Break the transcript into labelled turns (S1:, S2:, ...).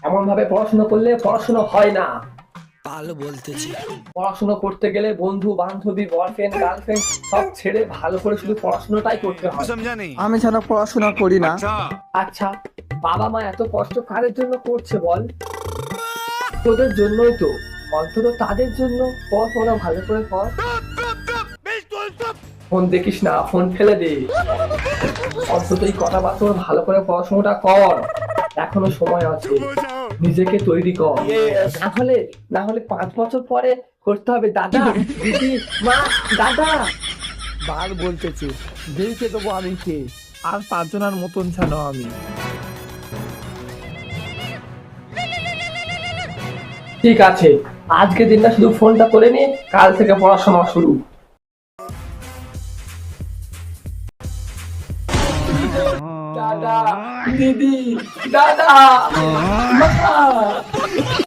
S1: এমন ভাবে পড়াশোনা করলে পড়াশোনা হয় না।
S2: ভালো বলতেছি।
S1: পড়াশোনা করতে গেলে বন্ধু বান্ধবী বয়ফ্রেন্ড গার্লফ্রেন্ড সব ছেড়ে ভালো করে শুধু পড়াশোনাটাই করতে হয়।
S3: समझा नहीं।
S4: আমি যেন পড়াশোনা করি না।
S3: अच्छा।
S1: আচ্ছা, বাবা মা এত কষ্ট কাদের জন্য করছে বল? তোদের জন্যই তো। অন্তত তাদের জন্য পড়াশোনা ভালো করে কর। ফোন দেখিস না, ফোন ফেলে দে। অন্তত এই কথাবার্তা ভালো করে পড়াশোনাটা কর, এখনো সময় আছে। নিজেকে তৈরি কর, না হলে 5 বছর পরে করতে হবে দাদা দিদি মা দাদা।
S4: বার বলতেছি, দেখে দেবো আমি কে। আর 5 জনের মতন যেন আমি।
S1: ঠিক আছে, আজকে দিনটা শুধু ফোনটা করে নিয়ে কাল থেকে পড়াশোনা শুরু। দাদা দিদি দাদা মা।